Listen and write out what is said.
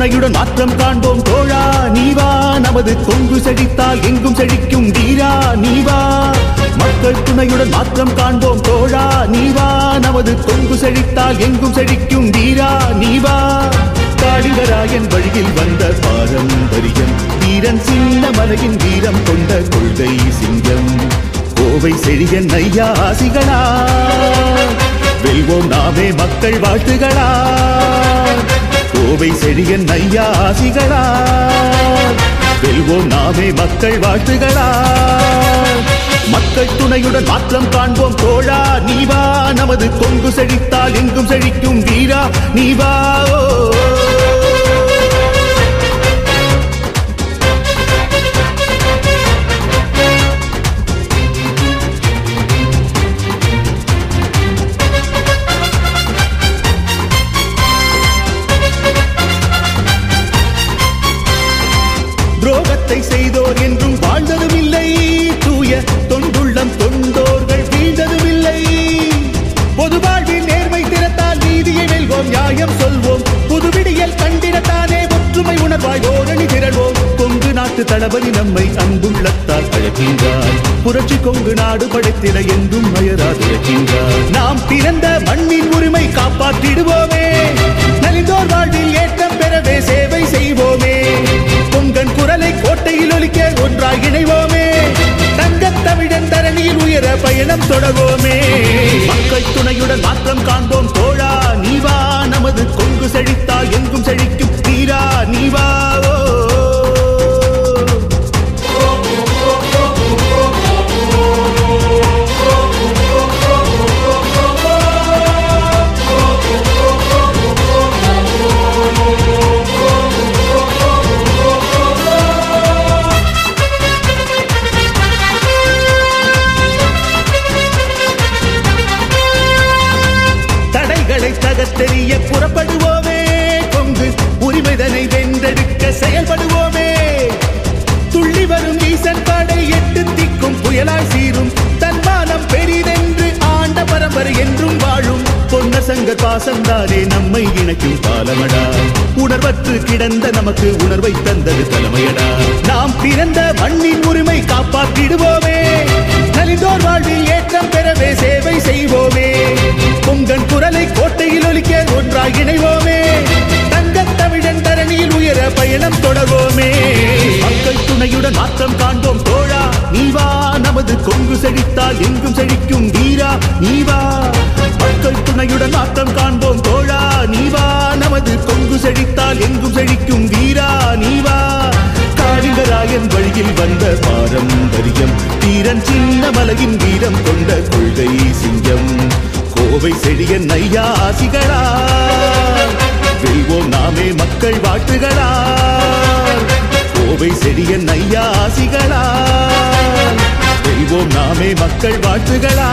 துணையுடன் மாற்றம் காண்போம் தோழா நீவா நமது கொங்கு செழித்தால் எங்கும் செழிக்கும் வீரா நீவா மக்கள் துணையுடன் மாற்றம் காண்போம் தோழா நீவா நமது கொங்கு செழித்தால் எங்கும் செழிக்கும் வீரா நீவா காளிங்கராயன் வழியில் வந்த பாரம்பரியம் வீரன் சின்ன மலையின் வீரம் கொண்ட கொள்கை சிங்கம் கோவை செழியன் ஐயா ஆசிகளா வெல்வோம் நாமே மக்கள் வாழ்த்துகளா கோவை செழியன் ஐயா ஆசிகளா வெல்வோம் நாமே மக்கள் வாழ்த்துகளா மக்கள் துணையுடன் மாற்றம் காண்போம் தோழா நீவா நமது கொங்கு செழித்தால் எங்கும் செழிக்கும் வீரா நீவா துரோகத்தை செய்தோர் என்றும் வாழ்ந்ததும் இல்லை தூய தொண்டுள்ளம் தொண்டோர்கள் வீழ்ந்ததும் இல்லை பொது வாழ்வில் நேர்மை திறத்தால் நீதியை வெல்வோம் நியாயம் சொல்வோம் புதுவிடியல் கண்டிடத்தானே ஒற்றுமை உணர்வாய் ஓரணி திரள்வோம் கொங்கு நாட்டு தளபதி நம்மை அன்புள்ளத்தால் அழைக்கின்றார் புரட்சி கொங்கு நாடு படைத்திட என்றும் அயராதிருக்கின்றார் நாம் பிறந்த மண்ணின் உரிமை காப்பாற்றிடுவோமே நலிந்தோர் வாழ்வில் ஏற்றம் பெறவே சேவை செய்வோமே பொங்கன் குரலை கோட்டையில் ஒலிக்க ஒன்றாய் இணைவோமே தங்கத் தமிழன் தரணியில் உயர பயணம் தொடர்வோமே மக்கள் துணையுடன் மாற்றம் காண்போம் தோழா நீவா நமது கொங்கு செழித்தால் எங்கும் செழிக்கும் வீரா நீவா தகத்தெறிய புறப்படுவோமே கொங்கு உரிமைதனை வென்றெடுக்க செயல்படுவோமே துள்ளி வரும் ஈசன் படை எட்டு திக்கும் புயலாய் சீரும் தன்மானம் பெரிதென்று ஆண்ட பரம்பரை என்றும் வாழும் பொன்ன சங்க பாசந்தாலே நம்மை இணைக்கும் காலமடா உணர்வற்று கிடந்த நமக்கு உணர்வை தந்தது தலைமையடா நாம் பிறந்த மண்ணின் உரிமை காப்பாற்றிடுவோமே நலிந்தோர் வாழ்வில் ஏற்றம் பெறவே சேவை செய்வோமே பொங்கன் குரலை கோட்டையில் ஒலிக்க ஒன்றாய் இணைவோமே தங்கத் தமிழன் தரணியில் உயர பயணம் தொடர்வோமே மக்கள் துணையுடன் மாற்றம் காண்போம் தோழா நீவா நமது கொங்கு செழித்தால் எங்கும் செழிக்கும் வீரா நீவா மக்கள் துணையுடன் மாற்றம் காண்போம் தோழா நீவா நமது கொங்கு செழித்தால் எங்கும் செழிக்கும் வீரா நீவா காளிங்கராயன் வழியில் வந்த பாரம்பரியம் வீரன் சின்ன மலையின் வீரம் கொண்ட கொள்கை சிங்கம் கோவை செழியன் ஐயா ஆசிகளா வெல்வோம் நாமே மக்கள் வாழ்த்துகளா கோவை செழியன் ஐயா ஆசிகளா வெல்வோம் நாமே மக்கள் வாழ்த்துகளா